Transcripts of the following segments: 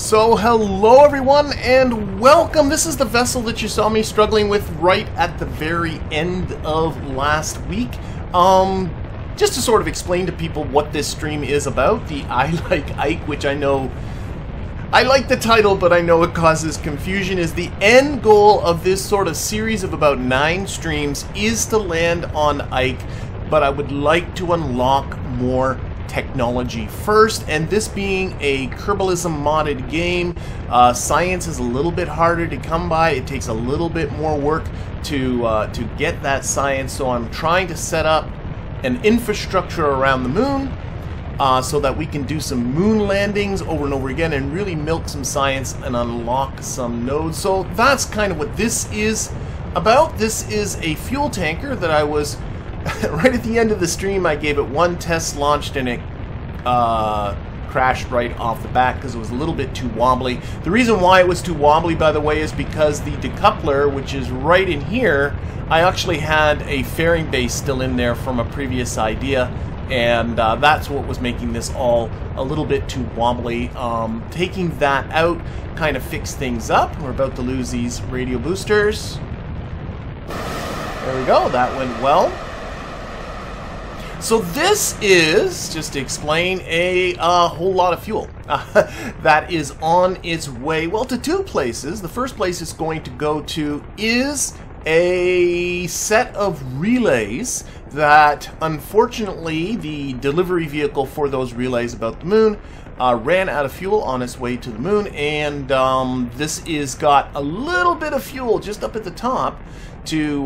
So hello everyone and welcome. This is the vessel that you saw me struggling with right at the very end of last week. Just to sort of explain to people what this stream is about, the I Like Ike, which I know, I like the title, but I know it causes confusion, is the end goal of this sort of series of about 9 streams is to land on Ike, but I would like to unlock more technology first, and this being a Kerbalism modded game, science is a little bit harder to come by. It takes a little bit more work to get that science, so I'm trying to set up an infrastructure around the moon so that we can do some moon landings over and over again and really milk some science and unlock some nodes. So that's kind of what this is about. This is a fuel tanker that I was right at the end of the stream. I gave it one test launched and it crashed right off the bat because it was a little bit too wobbly. The reason why it was too wobbly, by the way, is because the decoupler, which is right in here, I actually had a fairing base still in there from a previous idea, and that's what was making this all a little bit too wobbly. Taking that out kind of fixed things up. We're about to lose these radio boosters. There we go, that went well. So this is, just to explain, a whole lot of fuel that is on its way, well, to 2 places. The first place it's going to go to is a set of relays that, unfortunately, the delivery vehicle for those relays about the moon ran out of fuel on its way to the moon, and this is got a little bit of fuel just up at the top to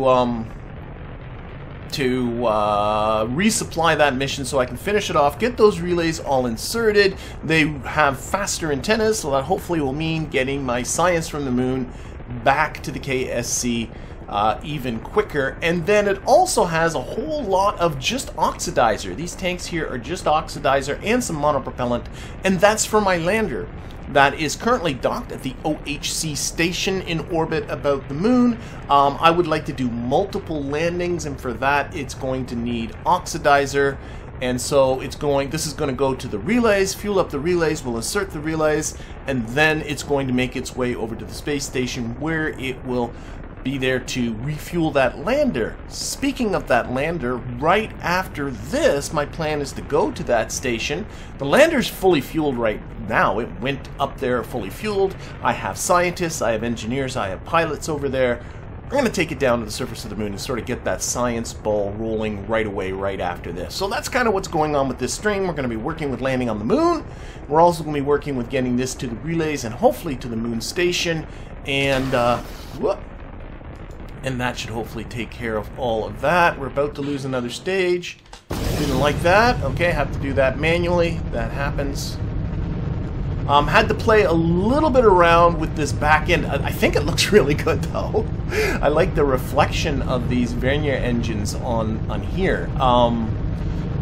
resupply that mission so I can finish it off, get those relays all inserted. They have faster antennas, so that hopefully will mean getting my science from the moon back to the KSC even quicker. And then it also has a whole lot of just oxidizer. These tanks here are just oxidizer and some monopropellant, and that's for my lander that is currently docked at the OHC station in orbit about the moon. I would like to do multiple landings, and for that it's going to need oxidizer, and so this is going to go to the relays, fuel up the relays, we'll insert the relays, and then it's going to make its way over to the space station where it will be there to refuel that lander. Speaking of that lander, right after this, my plan is to go to that station. The lander's fully fueled right now. It went up there fully fueled. I have scientists, I have engineers, I have pilots over there. I'm going to take it down to the surface of the moon and sort of get that science ball rolling right away right after this. So that's kind of what's going on with this stream. We're going to be working with landing on the moon. We're also going to be working with getting this to the relays and hopefully to the moon station. And that should hopefully take care of all of that. We're about to lose another stage. Didn't like that. Okay, have to do that manually. That happens. Had to play a little bit around with this back end. I think it looks really good though. I like the reflection of these vernier engines on here.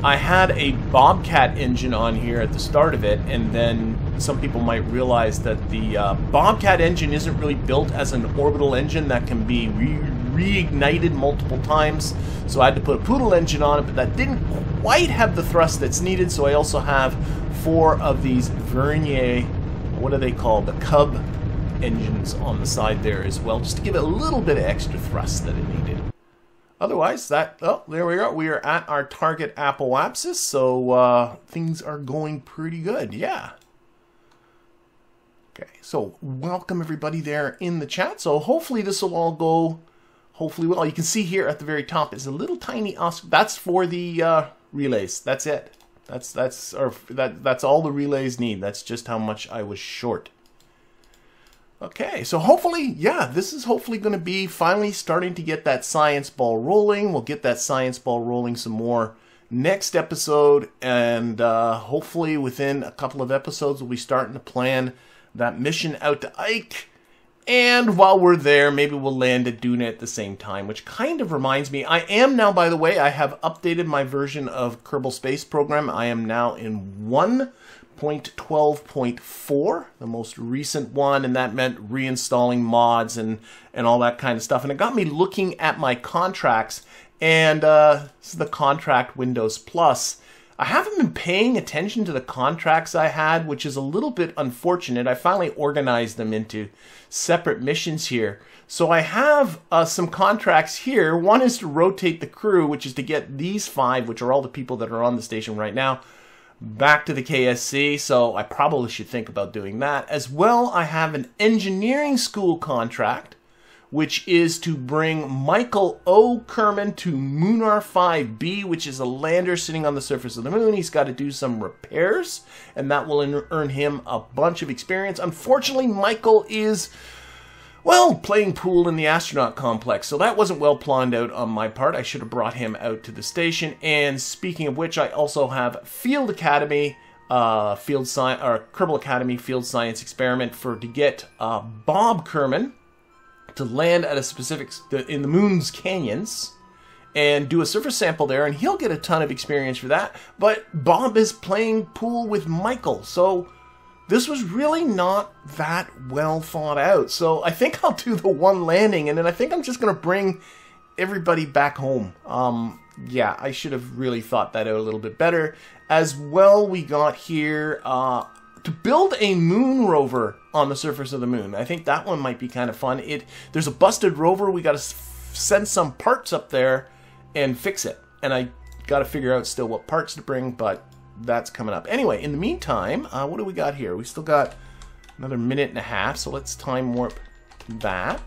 I had a Bobcat engine on here at the start of it, and then some people might realize that the Bobcat engine isn't really built as an orbital engine that can be reignited multiple times, so I had to put a Poodle engine on it, but that didn't quite have the thrust that's needed, so I also have 4 of these Vernier, what are they called, the Cub engines on the side there as well, just to give it a little bit of extra thrust that it needed. Otherwise, oh, there we go. We are at our target apoapsis, so things are going pretty good, yeah. Okay, so welcome everybody there in the chat. So hopefully this will all go, hopefully well. You can see here at the very top is a little tiny, that's for the relays. That's it. That's all the relays need. That's just how much I was short. Okay, so hopefully, yeah, this is hopefully going to be finally starting to get that science ball rolling. We'll get that science ball rolling some more next episode, and hopefully within a couple of episodes we'll be starting to plan that mission out to Ike. And while we're there, maybe we'll land at Duna at the same time, which kind of reminds me, I am now, by the way, I have updated my version of Kerbal Space Program. I am now in 1.12.4, the most recent one, and that meant reinstalling mods and all that kind of stuff. And it got me looking at my contracts, and this is the contract Windows Plus. I haven't been paying attention to the contracts I had, which is a little bit unfortunate. I finally organized them into separate missions here. So I have some contracts here. One is to rotate the crew, which is to get these 5, which are all the people that are on the station right now, back to the KSC. So I probably should think about doing that. As well, I have an engineering school contract, which is to bring Michael O. Kerman to Munar 5B, which is a lander sitting on the surface of the moon. He's got to do some repairs, and that will earn him a bunch of experience. Unfortunately, Michael is, well, playing pool in the astronaut complex, so that wasn't well planned out on my part. I should have brought him out to the station. And speaking of which, I also have Field Academy, Kerbal Academy Field Science Experiment to get Bob Kerman to land at a specific, in the moon's canyons, and do a surface sample there, and he'll get a ton of experience for that. But Bob is playing pool with Michael, so this was really not that well thought out. So I think I'll do the one landing, and then I think I'm just going to bring everybody back home. Yeah, I should have really thought that out a little bit better. As well, we got here to build a moon rover on the surface of the moon. I think that one might be kind of fun. There's a busted rover. We got to send some parts up there and fix it. And I got to figure out still what parts to bring, but that's coming up. Anyway, in the meantime, what do we got here? We still got another minute and a half, so let's time warp that.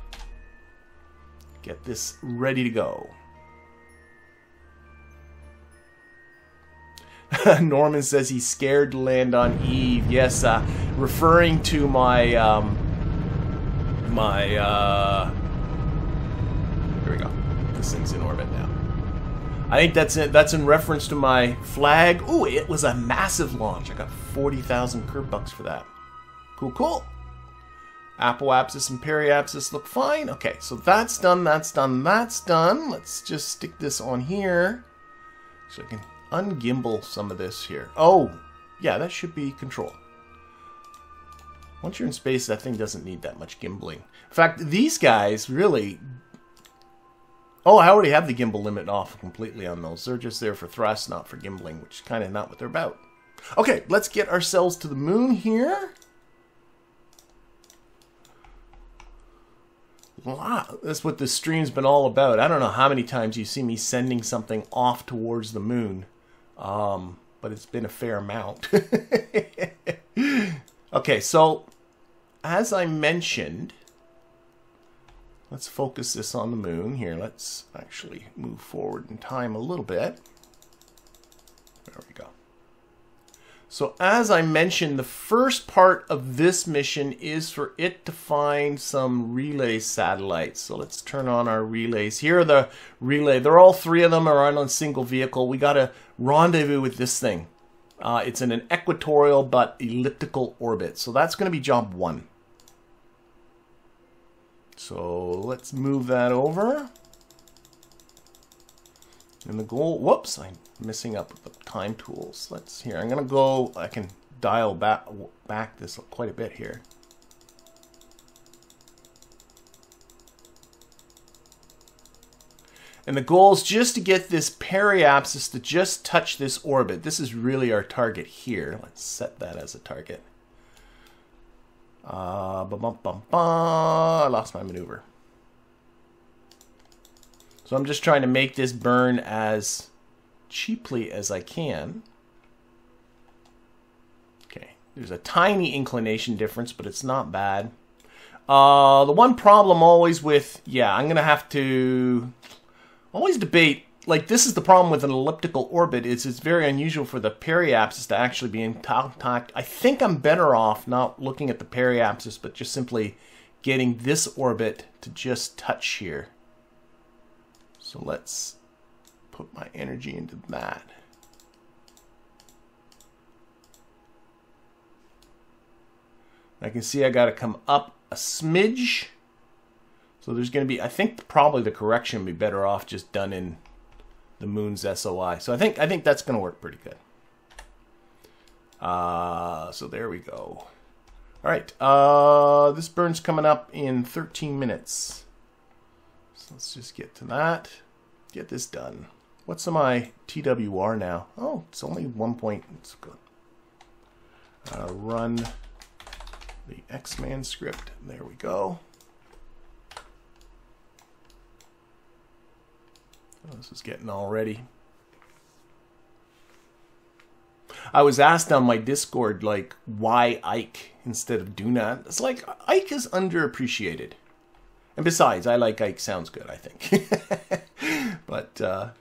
Get this ready to go. Norman says he's scared to land on Eve. Yes, referring to my, here we go. This thing's in orbit now. I think that's in reference to my flag. Ooh, it was a massive launch. I got 40,000 Kerb bucks for that. Cool, cool. Apoapsis and periapsis look fine. Okay, so that's done, that's done, that's done. Let's just stick this on here so I can ungimbal some of this here. Oh, yeah, that should be control. Once you're in space, that thing doesn't need that much gimbling. In fact, these guys really... Oh, I already have the gimbal limit off completely on those. They're just there for thrust, not for gimbling, which is kind of not what they're about. Okay, let's get ourselves to the moon here. Wow, that's what this stream's been all about. I don't know how many times you see me sending something off towards the moon. But it's been a fair amount. Okay, so as I mentioned, let's focus this on the moon here. Let's actually move forward in time a little bit. There we go. So as I mentioned, the first part of this mission is for it to find some relay satellites. So let's turn on our relays. Here are the relay. They're all 3 of them are on a single vehicle. We got to rendezvous with this thing. It's in an equatorial but elliptical orbit. So that's going to be job 1. So let's move that over. And the goal, whoops, I'm messing up with the time tools. Let's here. I'm gonna go. I can dial back this quite a bit here. And the goal is just to get this periapsis to just touch this orbit. This is really our target here. Let's set that as a target. I lost my maneuver. So I'm just trying to make this burn as cheaply as I can. Okay, there's a tiny inclination difference, but it's not bad. The one problem always with, yeah, I'm going to have to always debate, like this is the problem with an elliptical orbit, is it's very unusual for the periapsis to actually be in contact. I think I'm better off not looking at the periapsis, but just simply getting this orbit to just touch here. So let's put my energy into that. I can see I got to come up a smidge. So there's going to be, I think probably the correction would be better off just done in the moon's SOI. So I think that's going to work pretty good. So there we go. All right, this burn's coming up in 13 minutes. So let's just get to that. Get this done. What's my TWR now? Oh, it's only 1 point. It's good. Run the Xman script. There we go. Oh, this is getting all ready. I was asked on my Discord, like, why Ike instead of Duna? It's like, Ike is underappreciated. And besides, I like Ike. Sounds good, I think. But,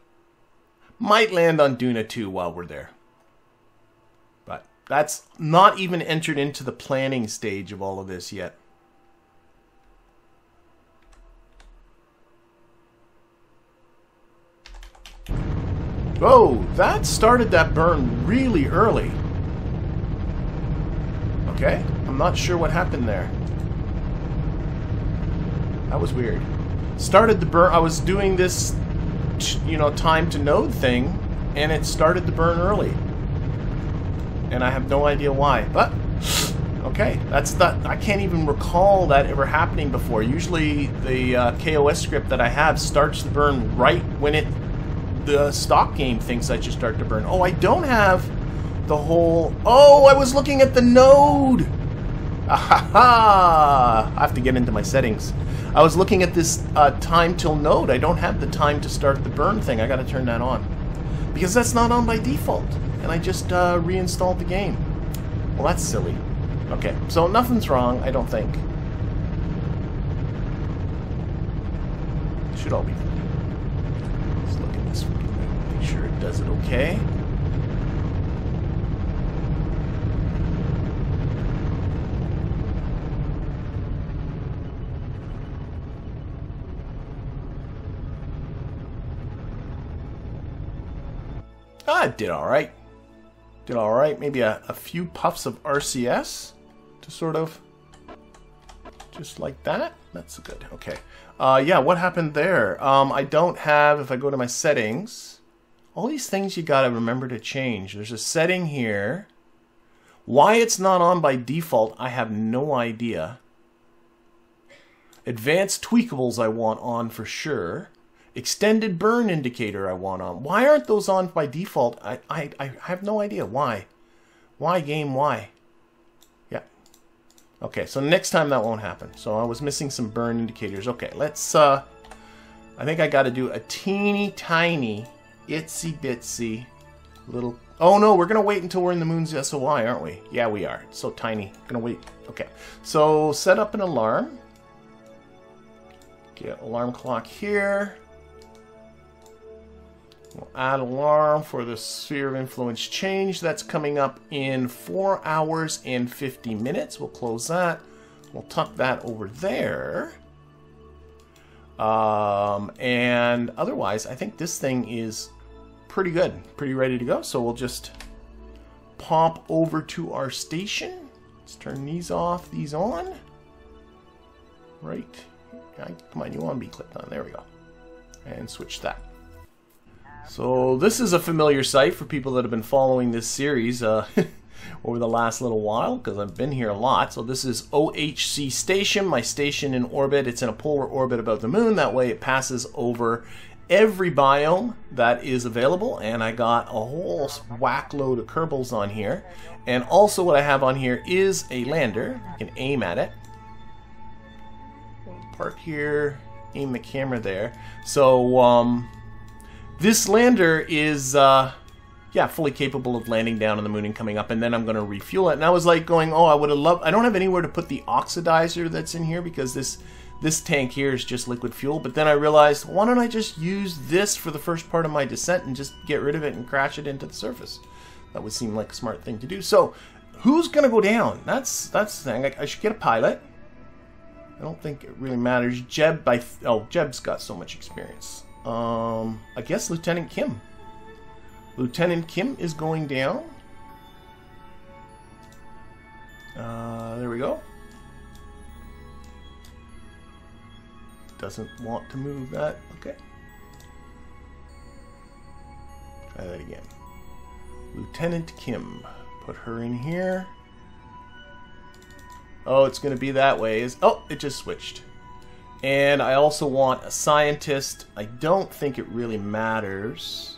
might land on Duna too while we're there. But that's not even entered into the planning stage of all of this yet. Whoa, that started that burn really early. Okay, I'm not sure what happened there. That was weird. Started the burn, I was doing this, you know, time to node thing, and it started the burn early. And I have no idea why, but okay, that's that. I can't even recall that ever happening before. Usually the KOS script that I have starts the burn right when the stock game thinks I should start to burn. Oh, I don't have the whole... Oh, I was looking at the node! Ahaha! I have to get into my settings. I was looking at this time till node. I don't have the time to start the burn thing. I gotta turn that on. Because that's not on by default. And I just reinstalled the game. Well, that's silly. Okay, so nothing's wrong, I don't think. Should all be good. Let's look at this. Make sure it does it okay. It did alright. Did alright. Maybe a few puffs of RCS to sort of just like that. That's good. Okay. Yeah, what happened there? I don't have, if I go to my settings, all these things you gotta remember to change. There's a setting here. Why it's not on by default, I have no idea. Advanced tweakables I want on for sure. Extended burn indicator I want on. Why aren't those on by default? I have no idea why. Why game? Why? Yeah. Okay, so next time that won't happen. So I was missing some burn indicators. Okay, let's I think I got to do a teeny tiny itsy bitsy little... Oh no, we're gonna wait until we're in the Moon's SOI, aren't we? Yeah, we are. It's so tiny. Gonna wait. Okay. So set up an alarm. Get alarm clock here. We'll add alarm for the sphere of influence change. That's coming up in 4 hours and 50 minutes. We'll close that. We'll tuck that over there. And otherwise, I think this thing is pretty good. Pretty ready to go. So we'll just pop over to our station. Let's turn these off, these on. Right. Come on, you want to be clicked on. There we go. And switch that. So this is a familiar site for people that have been following this series over the last little while, because I've been here a lot. So this is OHC station, my station in orbit. It's in a polar orbit about the Moon. That way it passes over every biome that is available. And I got a whole whack load of Kerbals on here. And also what I have on here is a lander. You can aim at it. Park here, aim the camera there. So this lander is yeah, fully capable of landing down on the Moon and coming up, and then I'm going to refuel it. And I was like going, oh, I would have loved... I don't have anywhere to put the oxidizer that's in here because this tank here is just liquid fuel. But then I realized, why don't I just use this for the first part of my descent and just get rid of it and crash it into the surface? That would seem like a smart thing to do. So who's going to go down? That's the thing. I should get a pilot. I don't think it really matters. Jeb's got so much experience. I guess Lieutenant Kim. Lieutenant Kim is going down. There we go. Doesn't want to move that. Okay. Try that again. Lieutenant Kim. Put her in here. Oh, it's going to be that way. Oh, it just switched. And I also want a scientist. I don't think it really matters.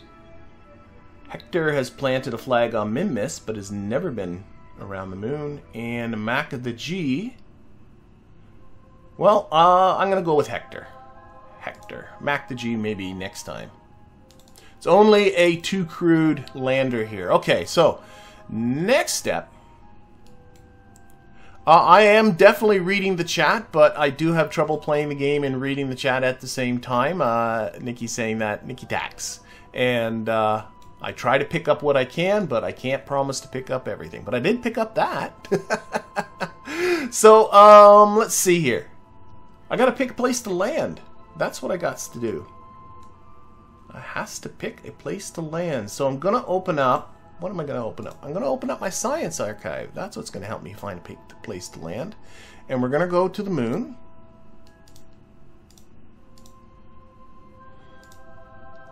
Hector has planted a flag on Minmus, but has never been around the moon. And Mac of the G. Well, I'm going to go with Hector. Hector. Mac the G maybe next time. It's only a 2-crewed lander here. Okay, so next step. I am definitely reading the chat, but I do have trouble playing the game and reading the chat at the same time. Nikki's saying that. Nikki Tax. And I try to pick up what I can, but I can't promise to pick up everything. But I did pick up that. So, let's see here. I gotta pick a place to land. That's what I got to do. I has to pick a place to land. So I'm gonna open up. What am I gonna open up? I'm gonna open up my science archive. That's what's gonna help me find a place to land. And we're gonna go to the moon.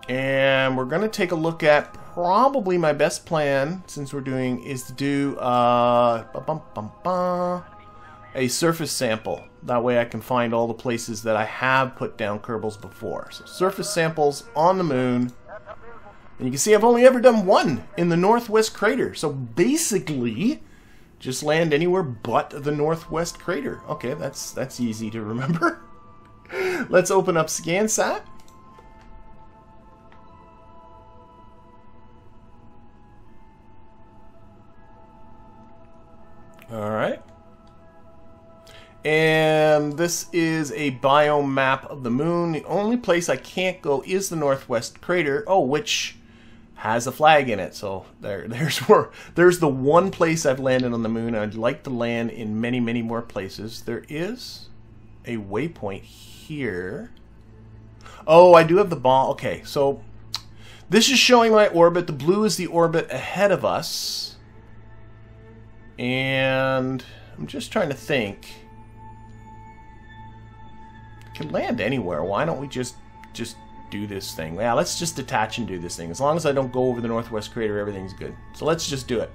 And we're going to take a look at probably my best plan, since we're doing, is to do a surface sample. That way I can find all the places that I have put down Kerbals before. So surface samples on the moon. And you can see I've only ever done one in the northwest crater. So basically, just land anywhere but the northwest crater. Okay, that's easy to remember. Let's open up ScanSat. Alright. And this is a biome map of the moon. The only place I can't go is the northwest crater. Oh, which has a flag in it. So there's the one place I've landed on the moon. I'd like to land in many, many more places. There is a waypoint here. Oh, I do have the ball. Okay, so this is showing my orbit. The blue is the orbit ahead of us. And I'm just trying to think. I can land anywhere. Why don't we just do this thing? Yeah, let's just detach and do this thing. As long as I don't go over the northwest crater, everything's good. So let's just do it.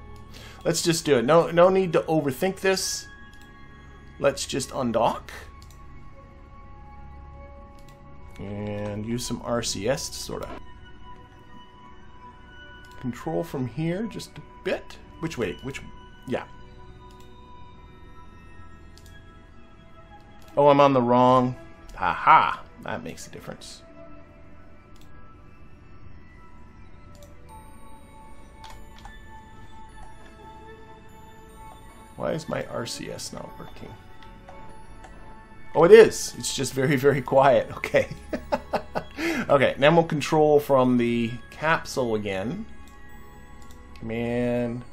Let's just do it. No need to overthink this. Let's just undock. And use some RCS to sort of control from here just a bit. Which way? Yeah. Oh, I'm on the wrong. Haha. That makes a difference. Why is my RCS not working? Oh, it is. It's just very, very quiet. Okay. Okay, now we'll control from the capsule again. Command.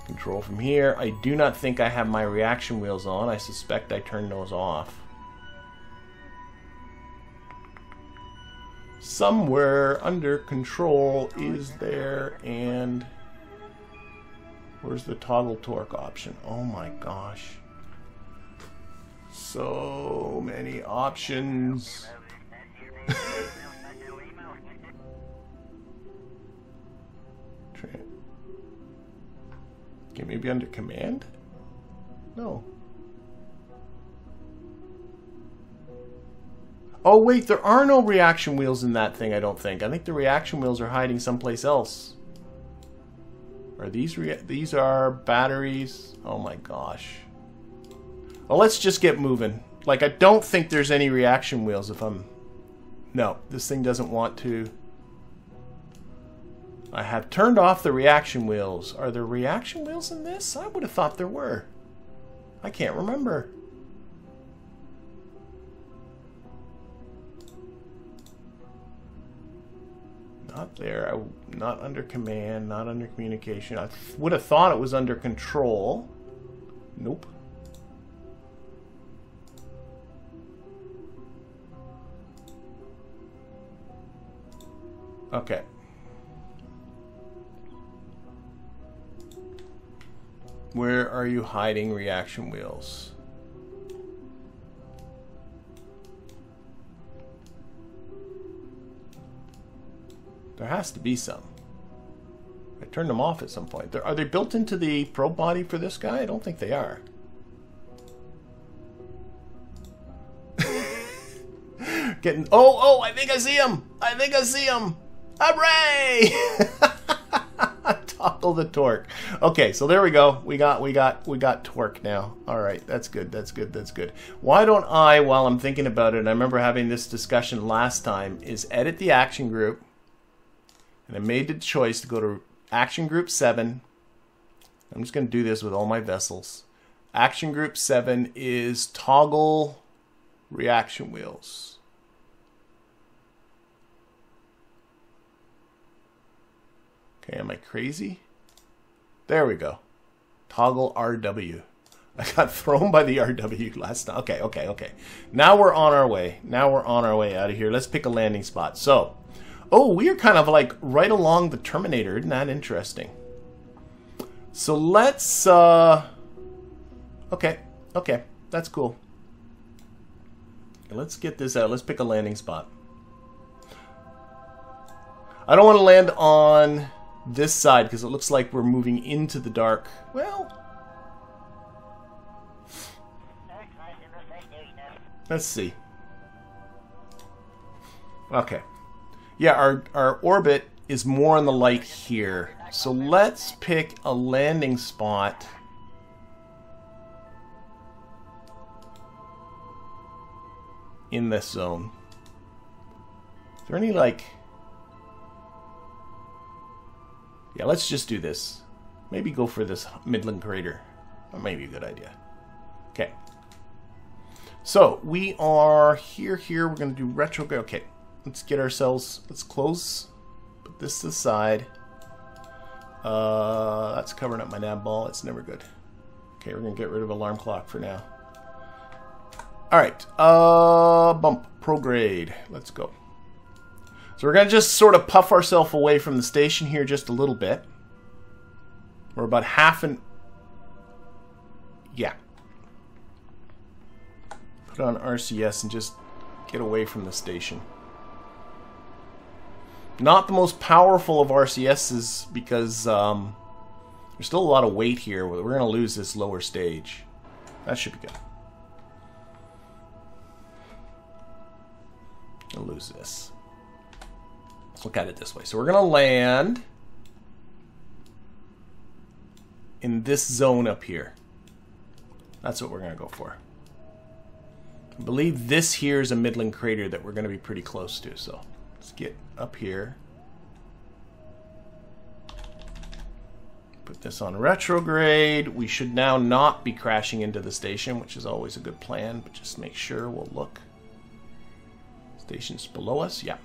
Control from here. I do not think I have my reaction wheels on. I suspect I turned those off. Somewhere under control is there, and where's the toggle torque option? Oh my gosh. So many options. Okay, maybe under command? No. Oh wait, there are no reaction wheels in that thing, I don't think. I think the reaction wheels are hiding someplace else. Are these are batteries? Oh my gosh. Well, let's just get moving. Like, I don't think there's any reaction wheels if I'm... No, this thing doesn't want to... I have turned off the reaction wheels. Are there reaction wheels in this? I would have thought there were. I can't remember. Not there. Not under command. Not under communication. I would have thought it was under control. Nope. Okay. Where are you hiding reaction wheels? There has to be some. I turned them off at some point. Are they built into the probe body for this guy? I don't think they are. Getting... Oh, I think I see him! I think I see him! Hooray! Buckle the torque. Okay, so there we go. We got torque now. All right, that's good. That's good. That's good. Why don't I, while I'm thinking about it, and I remember having this discussion last time, is edit the action group. And I made the choice to go to action group 7. I'm just going to do this with all my vessels. Action group 7 is toggle reaction wheels. Okay, am I crazy? There we go. Toggle RW. I got thrown by the RW last time. Okay. Now we're on our way. Now we're on our way out of here. Let's pick a landing spot. So, oh, we are kind of like right along the Terminator. Isn't that interesting? So let's, okay, that's cool. Let's get this out. Let's pick a landing spot. I don't want to land on this side because it looks like we're moving into the dark. Well, let's see. Okay. Yeah, our orbit is more in the light here. So let's pick a landing spot in this zone. Is there any like... Yeah, let's just do this. Maybe go for this Midland crater. That may be a good idea. Okay. So we are here. We're going to do retrograde. Okay, let's get ourselves... Let's close. Put this to the side. That's covering up my nav ball. It's never good. Okay, we're going to get rid of alarm clock for now. Alright, bump, prograde. Let's go. So we're going to just sort of puff ourselves away from the station here just a little bit. We're about half an... Yeah. Put on RCS and just get away from the station. Not the most powerful of RCSs because there's still a lot of weight here. We're going to lose this lower stage. That should be good. I'll lose this. Let's look at it this way. So we're going to land in this zone up here. That's what we're going to go for. I believe this here is a Midland crater that we're going to be pretty close to. So let's get up here. Put this on retrograde. We should now not be crashing into the station, which is always a good plan, but just make sure we'll look. Station's below us, yeah.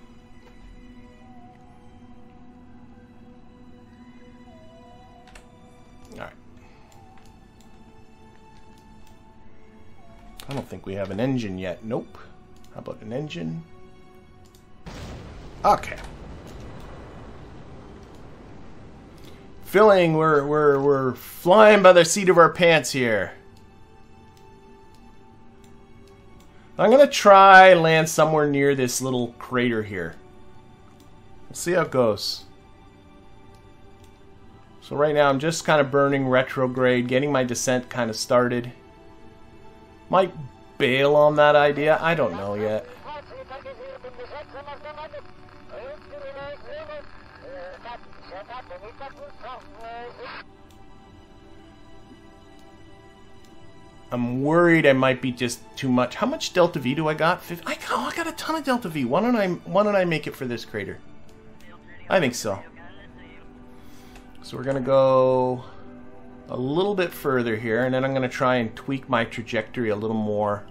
Alright. I don't think we have an engine yet. Nope. How about an engine? Okay. Filling, we're flying by the seat of our pants here. I'm gonna try land somewhere near this little crater here. We'll see how it goes. So right now I'm just kind of burning retrograde, getting my descent kind of started. Might bail on that idea. I don't know yet. I'm worried I might be just too much. How much Delta V do I got? I got a ton of Delta V. Why don't I make it for this crater? I think so. So we're gonna go a little bit further here, and then I'm gonna try and tweak my trajectory a little more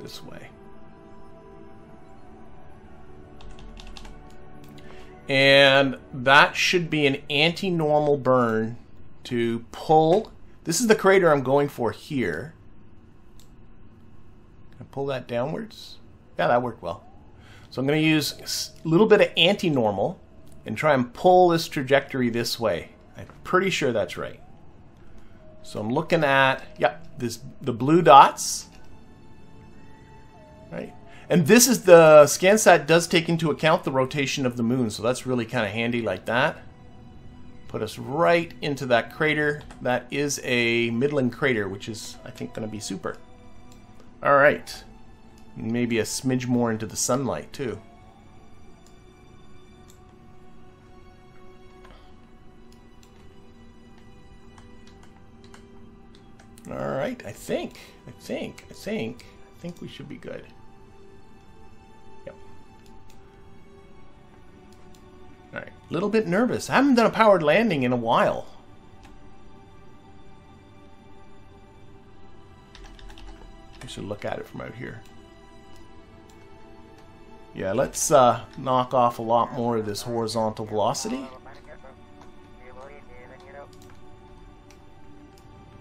this way. And that should be an anti-normal burn to pull. This is the crater I'm going for here. Can I pull that downwards? Yeah, that worked well. So I'm going to use a little bit of anti-normal and try and pull this trajectory this way. I'm pretty sure that's right. So I'm looking at, the blue dots. Right? And this is the ScanSat does take into account the rotation of the moon, so that's really kind of handy like that. Put us right into that crater. That is a Midland crater, which is, I think, going to be super. All right. Maybe a smidge more into the sunlight, too. Alright, I think we should be good. Yep. Alright, a little bit nervous. I haven't done a powered landing in a while. I should look at it from out here. Yeah, let's knock off a lot more of this horizontal velocity.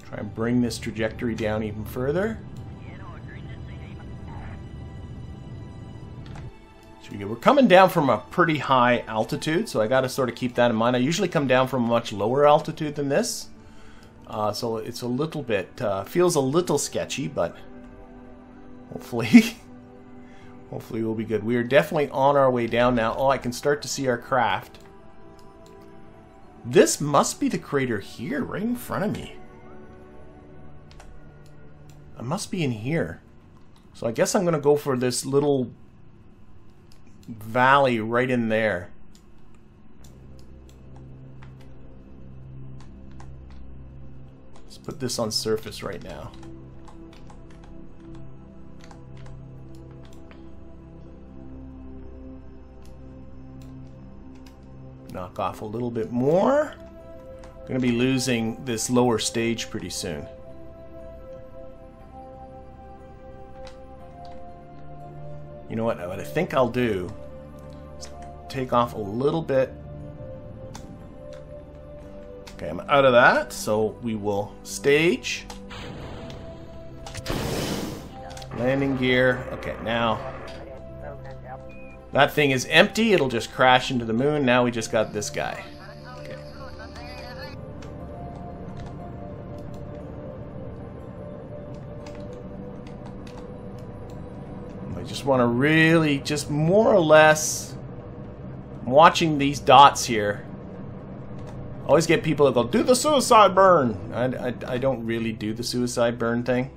Try and bring this trajectory down even further. We're coming down from a pretty high altitude, so I got to sort of keep that in mind. I usually come down from a much lower altitude than this, so it's a little bit feels a little sketchy, but hopefully we'll be good. We are definitely on our way down now. Oh, I can start to see our craft. This must be the crater here, right in front of me. I must be in here. So I guess I'm going to go for this little valley right in there. Let's put this on surface right now. Knock off a little bit more. I'm going to be losing this lower stage pretty soon. You know what I think I'll do is take off a little bit. Okay, I'm out of that, so we will stage. Landing gear. Okay, now that thing is empty. It'll just crash into the moon. Now we just got this guy. Okay. I just want to really, just more or less, I'm watching these dots here. I always get people that go, do the suicide burn. I don't really do the suicide burn thing.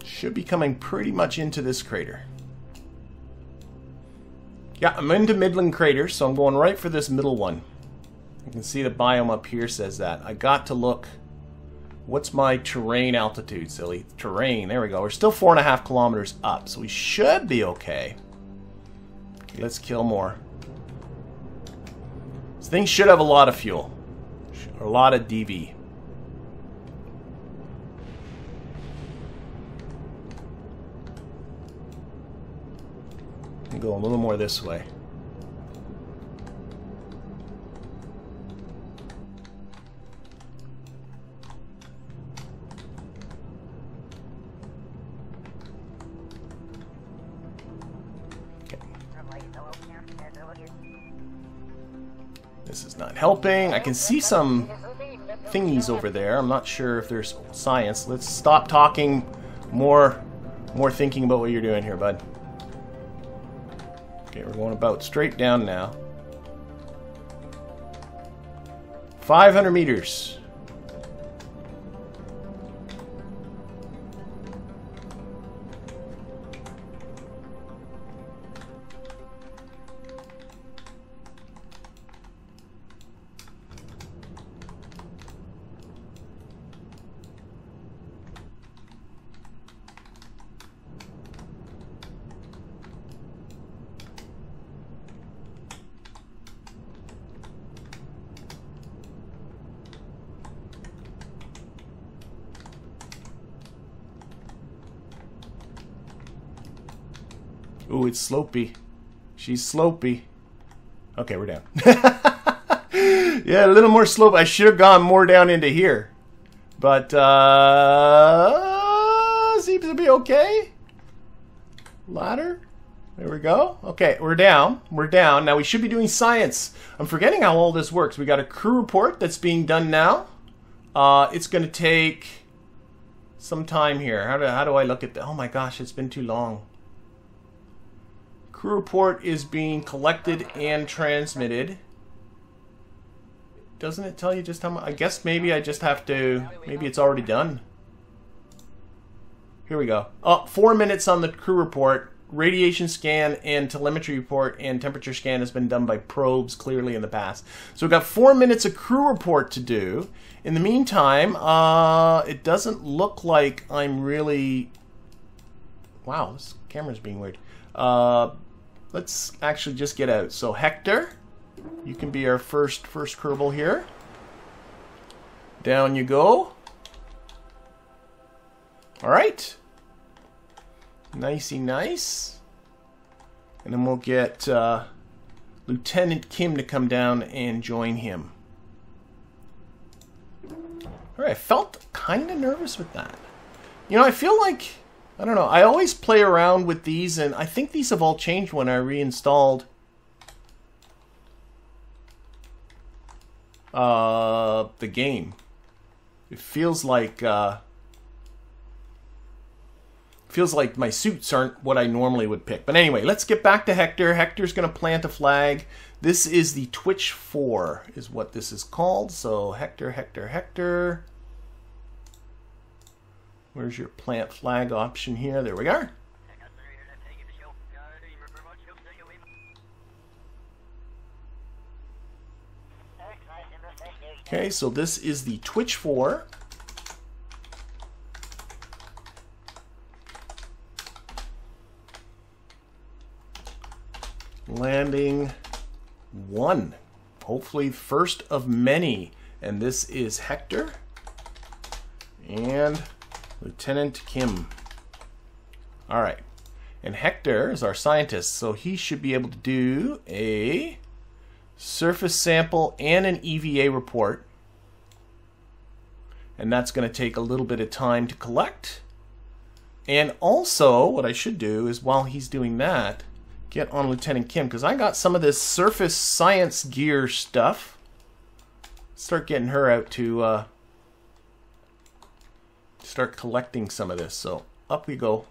Should be coming pretty much into this crater. Yeah, I'm into Midland craters, so I'm going right for this middle one. You can see the biome up here says that. I got to look. What's my terrain altitude, silly? Terrain, there we go. We're still 4.5 kilometers up, so we should be okay. Okay, let's kill more. This thing should have a lot of fuel. Or a lot of DV. Go a little more this way. Okay. This is not helping. I can see some thingies over there. I'm not sure if there's science. Let's stop talking. More thinking about what you're doing here, bud. Okay, we're going about straight down now. 500 meters. Ooh, it's slopey. She's slopey. Okay, we're down. Yeah, a little more slope. I should have gone more down into here. But, seems to be okay. Ladder. There we go. Okay, we're down. We're down. Now, we should be doing science. I'm forgetting how all this works. We got a crew report that's being done now. It's going to take some time here. How do I look at that? Oh my gosh, it's been too long. Crew report is being collected and transmitted. Doesn't it tell you just how much? I guess maybe I just have to... Maybe it's already done. Here we go. Oh, 4 minutes on the crew report. radiation scan and telemetry report and temperature scan has been done by probes clearly in the past. So we've got 4 minutes of crew report to do. In the meantime, it doesn't look like I'm really... Wow, this camera's being weird. Let's actually just get out. So Hector, you can be our first Kerbal here. Down you go. All right. Nicey nice. And then we'll get Lieutenant Kim to come down and join him. All right, I felt kind of nervous with that. You know, I feel like, I don't know, I always play around with these, and I think these have all changed when I reinstalled the game. It feels like my suits aren't what I normally would pick. But anyway, let's get back to Hector. Hector's going to plant a flag. This is the Twitch 4 is what this is called. So Hector, Hector, Hector. Where's your plant flag option here? There we are. Okay, so this is the Twitch 4. Landing 1. Hopefully first of many. And this is Hector and Lieutenant Kim. Alright. And Hector is our scientist, so he should be able to do a surface sample and an EVA report. And that's going to take a little bit of time to collect. And also, what I should do is while he's doing that, get on Lieutenant Kim, because I got some of this surface science gear stuff. Start getting her out to start collecting some of this. So up we go.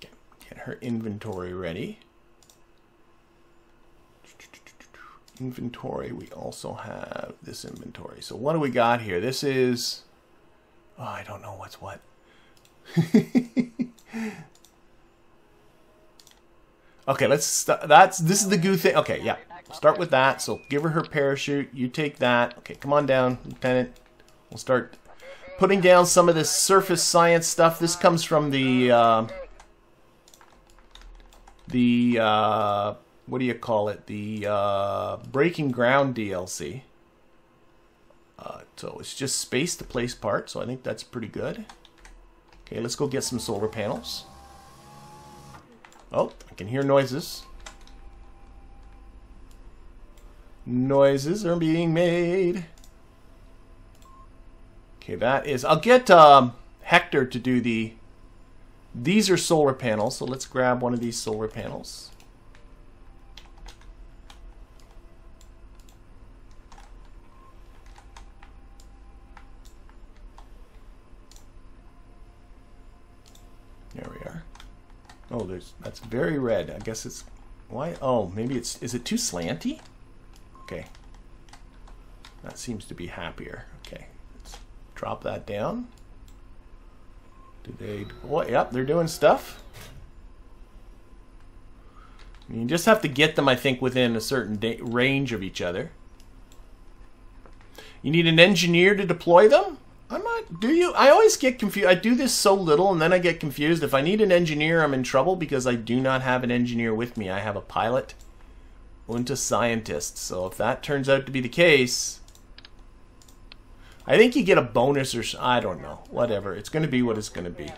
Get her inventory ready. Inventory, we also have this inventory. So what do we got here? This is, oh, I don't know what's what. Okay, let's start. This is the goo thing. Okay, yeah. Start with that. So give her parachute. You take that. Okay, come on down, Lieutenant. We'll start putting down some of this surface science stuff. This comes from the what do you call it? The Breaking Ground DLC. So it's just space to place parts. So I think that's pretty good. Okay, let's go get some solar panels. Oh, I can hear noises. Noises are being made. Okay, that is... I'll get Hector to do the... These are solar panels, so let's grab one of these solar panels. There we are. Oh, that's very red. I guess it's... Why? Oh, maybe it's... Is it too slanty? Okay. That seems to be happier. Okay. Let's drop that down. Do they... Oh, yep, they're doing stuff. You just have to get them, I think, within a certain range of each other. You need an engineer to deploy them? I'm not... Do you? I always get confused. I do this so little, and then I get confused. If I need an engineer, I'm in trouble because I do not have an engineer with me. I have a pilot and a scientist. So if that turns out to be the case, I think you get a bonus or... I don't know. Whatever. It's going to be what it's going to be.